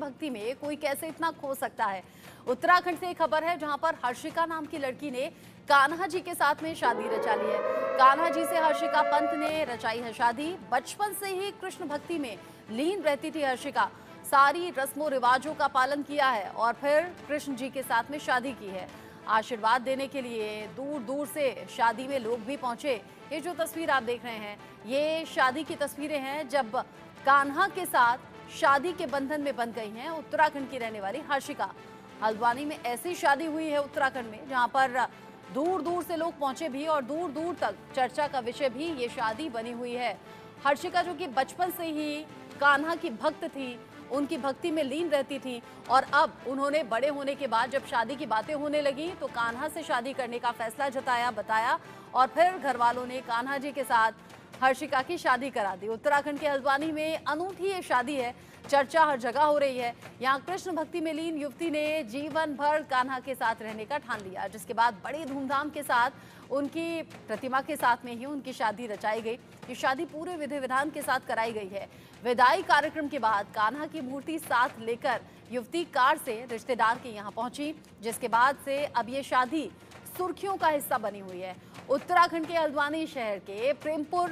भक्ति में कोई कैसे इतना खो सकता है। उत्तराखंड से एक खबर है जहां पर हर्षिका नाम की लड़की ने कान्हा जी के साथ में शादी रचा ली है। कान्हा जी से हर्षिका पंत ने रचाई है शादी। बचपन से ही कृष्ण भक्ति में लीन रहती थी हर्षिका। सारी रस्मों रिवाजों का पालन किया है और फिर कृष्ण जी के साथ में शादी की है। आशीर्वाद देने के लिए दूर दूर से शादी में लोग भी पहुंचे। ये जो तस्वीर आप देख रहे हैं, ये शादी की तस्वीरें हैं जब कान्हा के साथ शादी के बंधन में बंध गई हैं उत्तराखंड की रहने वाली हर्षिका। हल्द्वानी में ऐसी शादी हुई है उत्तराखंड में जहां पर दूर दूर से लोग पहुंचे भी और दूर दूर तक चर्चा का विषय भी ये शादी बनी हुई है। हर्षिका जो कि बचपन से ही कान्हा की भक्त थी, उनकी भक्ति में लीन रहती थी और अब उन्होंने बड़े होने के बाद जब शादी की बातें होने लगी तो कान्हा से शादी करने का फैसला जताया, बताया और फिर घर वालों ने कान्हा जी के साथ हर्षिका की शादी करा दी। उत्तराखंड के हल्द्वानी में अनूठी ये शादी है, चर्चा हर जगह हो रही है। यहाँ कृष्ण भक्ति में लीन युवती ने जीवन भर कान्हा के साथ रहने का ठान लिया, जिसके बाद बड़ी धूमधाम के साथ उनकी प्रतिमा के साथ में ही उनकी शादी रचाई गई। ये शादी पूरे विधि विधान के साथ कराई गई है। विदाई कार्यक्रम के बाद कान्हा की मूर्ति साथ लेकर युवती कार से रिश्तेदार के यहाँ पहुंची, जिसके बाद से अब ये शादी सुर्खियों का हिस्सा बनी हुई है। उत्तराखंड के हल्द्वानी शहर के प्रेमपुर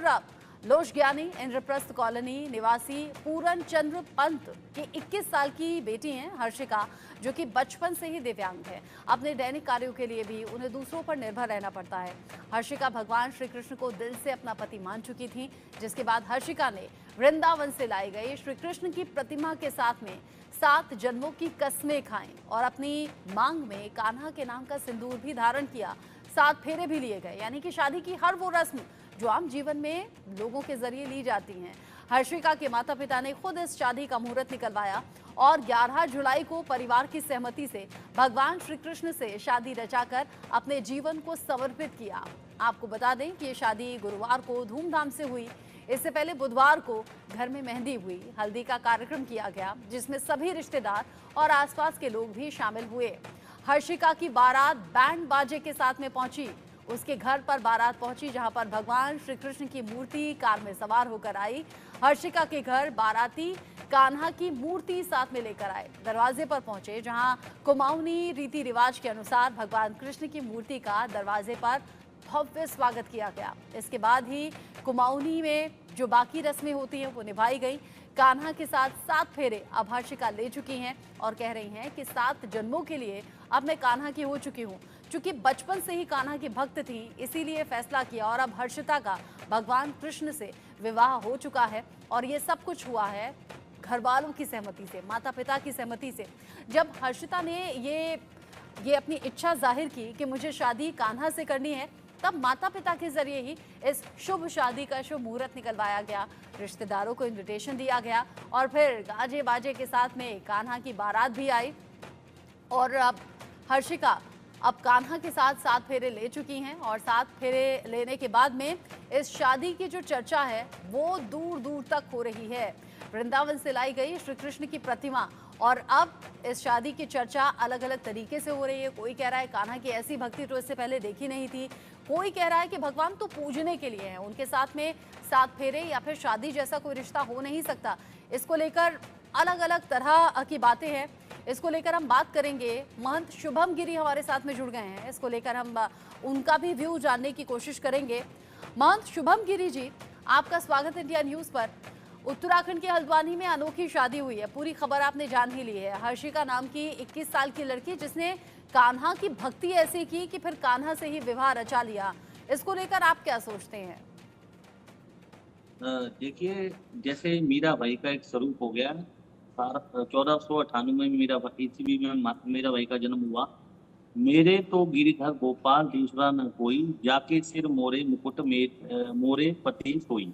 लोशज्ञानी इंद्रप्रस्थ कॉलोनी निवासी पूरन चंद्र पंत की 21 साल की बेटी हैं हर्षिका, जो कि बचपन से ही दिव्यांग है। अपने दैनिक कार्यों के लिए भी उन्हें दूसरों पर निर्भर रहना पड़ता है। हर्षिका भगवान श्री कृष्ण को दिल से अपना पति मान चुकी थी, जिसके बाद हर्षिका ने वृंदावन से लाई गई श्री कृष्ण की प्रतिमा के साथ में 7 जन्मों की कसमें खाएं और अपनी मांग में कान्हा के नाम का सिंदूर भी धारण किया। 7 फेरे भी लिए गए, यानी कि शादी की हर वो रस्म जो आम जीवन में लोगों के जरिए ली जाती हैं। हर्षिका के माता पिता ने खुद इस शादी का मुहूर्त निकलवाया और 11 जुलाई को परिवार की सहमति से भगवान श्री कृष्ण से शादी रचाकर अपने जीवन को समर्पित किया। आपको बता दें कि ये शादी गुरुवार को धूमधाम से हुई। इससे पहले बुधवार को घर में मेहंदी हुई, हल्दी का कार्यक्रम किया गया, जिसमें सभी रिश्तेदार और आसपास के लोग भी शामिल हुए। हर्षिका की बारात बैंड बाजे के साथ में पहुंची। उसके घर पर बारात पहुंची, जहां पर भगवान श्री कृष्ण की मूर्ति कार में सवार होकर आई। हर्षिका के घर बाराती कान्हा की मूर्ति साथ में लेकर आए। दरवाजे पर पहुंचे, जहां कुमाऊनी रीति रिवाज के अनुसार भगवान कृष्ण की मूर्ति का दरवाजे पर भव्य स्वागत किया गया। इसके बाद ही कुमाऊनी में जो बाकी रस्में होती हैं वो निभाई गई। कान्हा के साथ 7 फेरे अब हर्षिका ले चुकी हैं और कह रही हैं कि 7 जन्मों के लिए अब मैं कान्हा की हो चुकी हूँ। चूंकि बचपन से ही कान्हा की भक्त थी, इसीलिए फैसला किया और अब हर्षिता का भगवान कृष्ण से विवाह हो चुका है और ये सब कुछ हुआ है घर वालों की सहमति से, माता पिता की सहमति से। जब हर्षिता ने ये अपनी इच्छा जाहिर की कि मुझे शादी कान्हा से करनी है, तब माता पिता के जरिए ही इस शुभ शादी का शुभ मुहूर्त निकलवाया गया। रिश्तेदारों को इन्विटेशन दिया गया और फिर गाजे बाजे के साथ में कान्हा की बारात भी आई और अब हर्षिका अब कान्हा के साथ 7 फेरे ले चुकी हैं और 7 फेरे लेने के बाद में इस शादी की जो चर्चा है वो दूर दूर तक हो रही है। वृंदावन से लाई गई श्री कृष्ण की प्रतिमा और अब इस शादी की चर्चा अलग अलग तरीके से हो रही है। कोई कह रहा है कान्हा की ऐसी भक्ति तो इससे पहले देखी नहीं थी, कोई कह रहा है कि भगवान तो पूजने के लिए है, उनके साथ में 7 फेरे या फिर शादी जैसा कोई रिश्ता हो नहीं सकता। इसको लेकर अलग अलग तरह की बातें हैं। इसको लेकर हम बात करेंगे। महंत शुभम गिरी हमारे साथ में जुड़ गए हैं, इसको लेकर हम उनका भी व्यू जानने की कोशिश करेंगे। महंत शुभम गिरी जी, आपका स्वागत इंडिया न्यूज पर। उत्तराखंड के हल्द्वानी में अनोखी शादी हुई है, पूरी खबर आपने जान ही ली है। हर्षिका नाम की 21 साल की लड़की जिसने कान्हा की भक्ति ऐसी की कि फिर कान्हा से ही विवाह रचा लिया। इसको लेकर आप क्या सोचते हैं? देखिए, जैसे मीरा भाई का एक स्वरूप हो गया। 1498 में मीरा ईस्वी में मीरा भाई का जन्म हुआ। मेरे तो गिरिधर गोपाल दूसरा न कोई, जाके सिर मोरे मुकुट में मोरे पति सोई।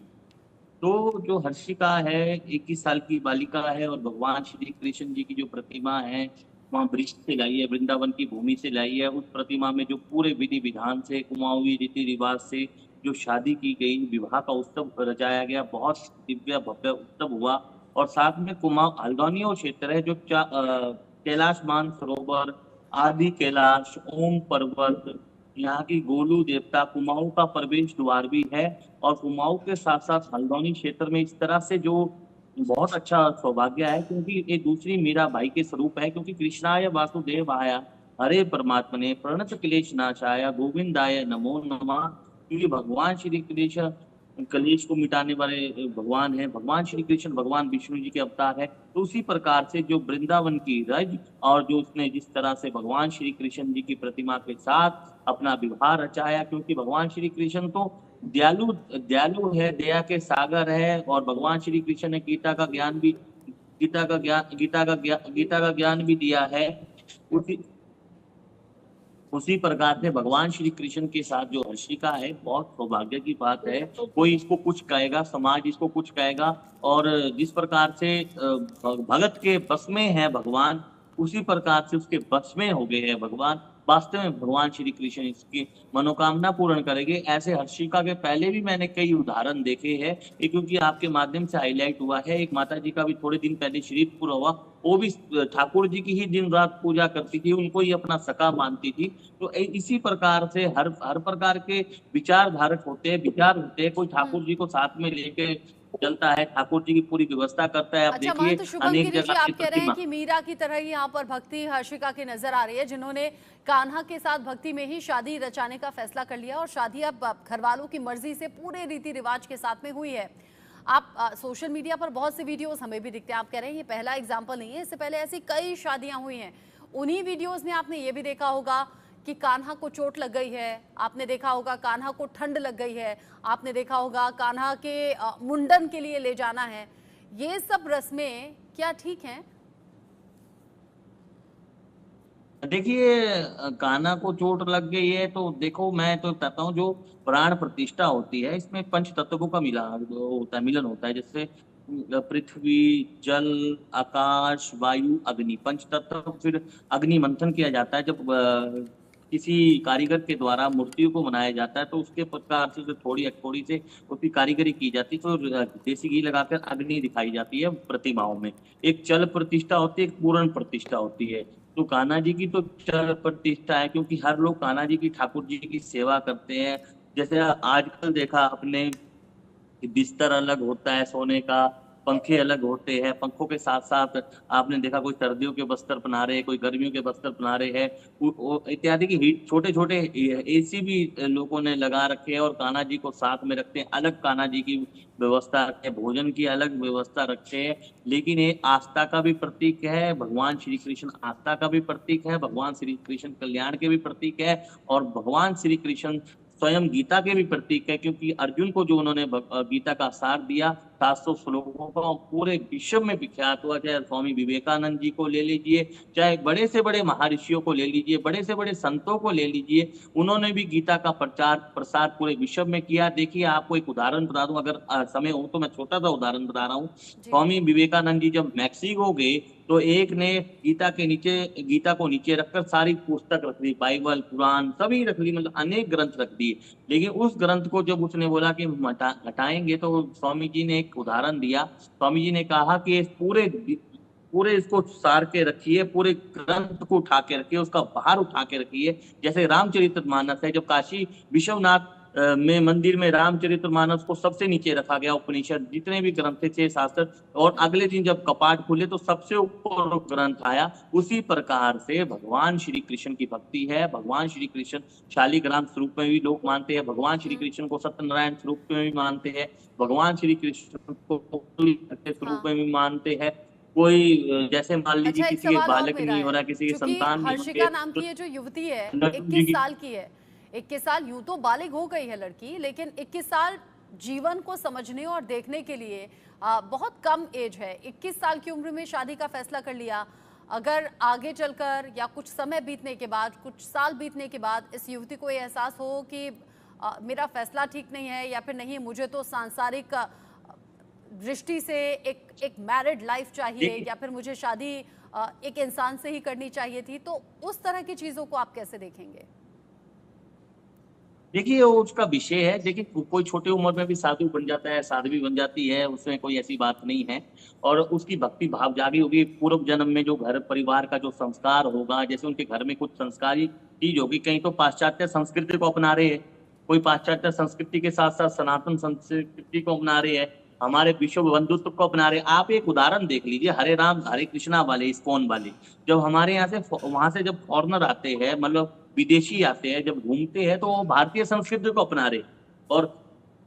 तो जो हर्षिका है 21 साल की बालिका है और भगवान श्री कृष्ण जी की जो प्रतिमा है वहाँ वृक्ष से लाई है, वृंदावन की भूमि से लाई है। उस प्रतिमा में जो पूरे विधि विधान से कुमाऊनी रीति रिवाज से जो शादी की गई, विवाह का उत्सव रचाया गया, बहुत दिव्य भव्य उत्सव हुआ। और साथ में कुमाऊं हल्द्वानी और क्षेत्र है जो कैलाश मानसरोवर, आदि कैलाश, ओम पर्वत, यहाँ की गोलू देवता, कुमाऊं का प्रवेश द्वार भी है। और कुमाऊं के साथ साथ हल्द्वानी क्षेत्र में इस तरह से जो बहुत अच्छा सौभाग्य है, क्योंकि ये दूसरी मीरा भाई के स्वरूप है, क्योंकि कृष्णाय वासुदेवाय हरे परमात्मने प्रणत क्लेश नाशाय गोविंदाय नमो नमः। क्योंकि भगवान श्री कृष्ण कलेश को मिटाने वाले भगवान है, भगवान श्री कृष्ण भगवान विष्णु जी के अवतार है। तो उसी प्रकार से जो वृंदावन की रज और जो उसने जिस तरह से भगवान श्री कृष्ण जी की प्रतिमा के साथ अपना विवाह रचाया, क्योंकि भगवान श्री कृष्ण तो दयालु दयालु है, दया के सागर है, और भगवान श्री कृष्ण ने गीता का ज्ञान भी दिया है। उसी उसी प्रकार से भगवान श्री कृष्ण के साथ जो हर्षिका है, बहुत सौभाग्य की बात है। कोई इसको कुछ कहेगा, समाज इसको कुछ कहेगा, और जिस प्रकार से भगत के बस में है भगवान, उसी प्रकार से उसके बस में हो गए हैं भगवान। वास्तव में भगवान श्री कृष्ण इसकी मनोकामना पूर्ण करेंगे। ऐसे हर्षिका के पहले भी मैंने कई उदाहरण देखे हैं, ये क्योंकि आपके माध्यम से हाईलाइट हुआ है। एक माता जी का भी थोड़े दिन पहले श्रीपुर हुआ, वो भी ठाकुर जी की ही दिन रात पूजा करती थी, उनको ही अपना सखा मानती थी। तो इसी प्रकार से हर प्रकार के विचारधारक होते हैं, विचार होते हैं। कोई ठाकुर जी को साथ में लेके चलता है, ठाकुर जी की पूरी व्यवस्था करता है। अब अच्छा देखिए महंत शुभम अनेक गिरी जी, जगह की आप कह रहे हैं प्रतिमा। कि मीरा की तरह ही यहाँ पर भक्ति हर्षिका की नजर आ रही है, जिन्होंने कान्हा के साथ भक्ति में ही शादी रचाने का फैसला कर लिया, और शादी अब घर वालों की मर्जी से पूरे रीति रिवाज के साथ में हुई है। आप सोशल मीडिया पर बहुत से वीडियोस हमें भी दिखते हैं। आप कह रहे हैं ये पहला एग्जाम्पल नहीं है, इससे पहले ऐसी कई शादियां हुई हैं। उन्हीं वीडियोस में आपने ये भी देखा होगा कि कान्हा को चोट लग गई है, आपने देखा होगा कान्हा को ठंड लग गई है, आपने देखा होगा कान्हा के मुंडन के लिए ले जाना है। ये सब रस्में क्या ठीक हैं? देखिए कान्हा को चोट लग गई है, तो देखो मैं तो कहता हूँ जो प्राण प्रतिष्ठा होती है, इसमें पंच तत्वों का मिलन होता है। जैसे पृथ्वी, जल, आकाश, वायु, अग्नि, पंच तत्व। फिर अग्नि मंथन किया जाता है जब किसी कारीगर के द्वारा मूर्तियों को बनाया जाता है, तो उसके प्रकार से जो थोड़ी थोड़ी से उसकी कारीगरी की जाती है, तो देसी घी लगाकर अग्नि दिखाई जाती है प्रतिमाओं में। एक चल प्रतिष्ठा होती है, एक पूर्ण प्रतिष्ठा होती है। तो कान्हा जी की तो चर प्रतिष्ठा है, क्योंकि हर लोग कान्हा जी की ठाकुर जी की सेवा करते हैं। जैसे आजकल देखा आपने कि बिस्तर अलग होता है सोने का, पंखे अलग होते हैं, पंखों के साथ साथ आपने देखा कोई सर्दियों के बस्तर बना रहे हैं, कोई गर्मियों के बस्तर बना रहे हैं, इत्यादि की हीट, छोटे छोटे एसी भी लोगों ने लगा रखे हैं, और कान्हा जी को साथ में रखते हैं। अलग कान्हा जी की व्यवस्था रखते हैं, भोजन की अलग व्यवस्था रखते हैं। लेकिन ये आस्था का भी प्रतीक है, भगवान श्री कृष्ण आस्था का भी प्रतीक है, भगवान श्री कृष्ण कल्याण के भी प्रतीक है, और भगवान श्री कृष्ण स्वयं गीता के भी प्रतीक है। क्योंकि अर्जुन को जो उन्होंने गीता का सार दिया, 700 श्लोकों का, पूरे विश्व में विख्यात हुआ। चाहे स्वामी विवेकानंद जी को ले लीजिए, चाहे बड़े से बड़े महर्षियों को ले लीजिए, बड़े से बड़े संतों को ले लीजिए, उन्होंने भी गीता का प्रचार प्रसार पूरे विश्व में किया। देखिए आपको एक उदाहरण बता दूं, अगर समय हो तो मैं छोटा सा उदाहरण बता रहा हूँ। जी स्वामी विवेकानंद जी जब मैक्सिको गए, तो एक ने गीता को नीचे रखकर सारी पुस्तक रख दी, बाइबल, कुरान सभी रख ली, मतलब अनेक ग्रंथ रख दिए। लेकिन उस ग्रंथ को जब उसने बोला कि हम हटाएंगे, तो स्वामी जी ने एक उदाहरण दिया। स्वामी जी ने कहा कि इस पूरे पूरे इसको सार के रखिए, पूरे ग्रंथ को उठा के रखिए, उसका भार उठा के रखिए। जैसे रामचरितमानस है, जब काशी विश्वनाथ में मंदिर में रामचरितमानस को सबसे नीचे रखा गया, उपनिषद जितने भी ग्रंथ थे 6 शास्त्र, और अगले दिन जब कपाट खुले तो सबसे ऊपर ग्रंथ आया। उसी प्रकार से भगवान श्री कृष्ण की भक्ति है। भगवान श्री कृष्ण शालिग्राम स्वरूप में भी लोग मानते हैं, भगवान श्री कृष्ण को सत्यनारायण स्वरूप में भी मानते हैं, भगवान श्री कृष्ण को स्वरूप हाँ। में भी मानते हैं। कोई जैसे मान लीजिए अच्छा, एक किसी के सवाल और बालक मेरा नहीं हो है, रहा, किसी की चूंकि संतान नहीं हो रही, हर्षिका नाम तो की ये जो युवती है, लड्डू जी 21 की। साल की है। 21 साल, यूं तो बालिग हो गई है लड़की, लेकिन 21 साल जीवन को समझने और देखने के लिए बहुत कम एज है। 21 साल की उम्र में शादी का फैसला कर लिया। अगर आगे चलकर या कुछ समय बीतने के बाद, कुछ साल बीतने के बाद इस युवती को ये एहसास हो कि मेरा फैसला ठीक नहीं है, या फिर नहीं मुझे तो सांसारिक दृष्टि से एक मैरिड लाइफ चाहिए, देखिए या फिर मुझे शादी एक इंसान से ही करनी चाहिए थी, तो उस तरह की चीजों को आप कैसे देखेंगे? देखिए वो उसका विषय है। देखिए कोई छोटी उम्र में भी साधु बन जाता है, साध्वी बन जाती है, उसमें कोई ऐसी बात नहीं है। और उसकी भक्ति भाव जागी होगी, पूर्व जन्म में जो घर परिवार का जो संस्कार होगा, जैसे उनके घर में कुछ संस्कारी चीज होगी। कहीं तो पाश्चात्य संस्कृति को अपना रहे हैं, कोई पाश्चात्य संस्कृति के साथ साथ सनातन संस्कृति को अपना रहे हैं, हमारे विश्व बंधुत्व को अपना रहे। आप एक उदाहरण देख लीजिए, हरे राम हरे कृष्णा वाले इस्कॉन वाले, जब हमारे यहाँ से वहां से जब फॉरनर आते हैं, मतलब विदेशी आते हैं, जब घूमते हैं तो वो भारतीय संस्कृति को अपना रहे और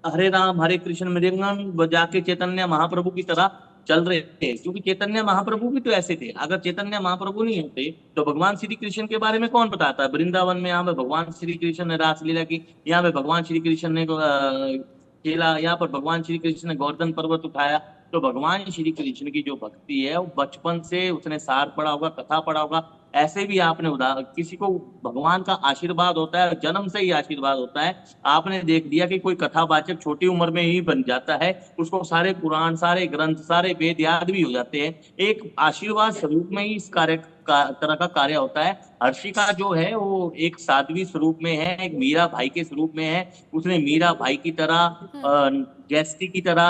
हरे राम हरे कृष्ण मृदंगम बजा के चैतन्य महाप्रभु की तरह चल रहे थे। क्योंकि चैतन्य महाप्रभु भी तो ऐसे थे। अगर चैतन्य महाप्रभु नहीं होते तो भगवान श्री कृष्ण के बारे में कौन बताता है? वृंदावन में यहाँ पे भगवान श्री कृष्ण ने रासलीला की, यहाँ पे भगवान श्री कृष्ण ने खेला, यहाँ पर भगवान श्री कृष्ण ने गोवर्धन पर्वत उठाया। तो भगवान श्री कृष्ण की जो भक्ति है वो बचपन से उसने सार पढ़ा होगा, कथा पढ़ा होगा। ऐसे भी आपने उदाहरण, किसी को भगवान का आशीर्वाद होता है, जन्म से ही आशीर्वाद होता है। आपने देख लिया कि कोई कथावाचक छोटी उम्र में ही बन जाता है, उसको सारे पुराण, सारे ग्रंथ, सारे वेद याद भी हो जाते हैं। एक आशीर्वाद स्वरूप में ही इस कार्य का तरह का कार्य होता है। हर्षिका जो है वो एक साध्वी स्वरूप में है, एक मीरा भाई के स्वरूप में है। उसने मीरा भाई की तरह, जैसी की तरह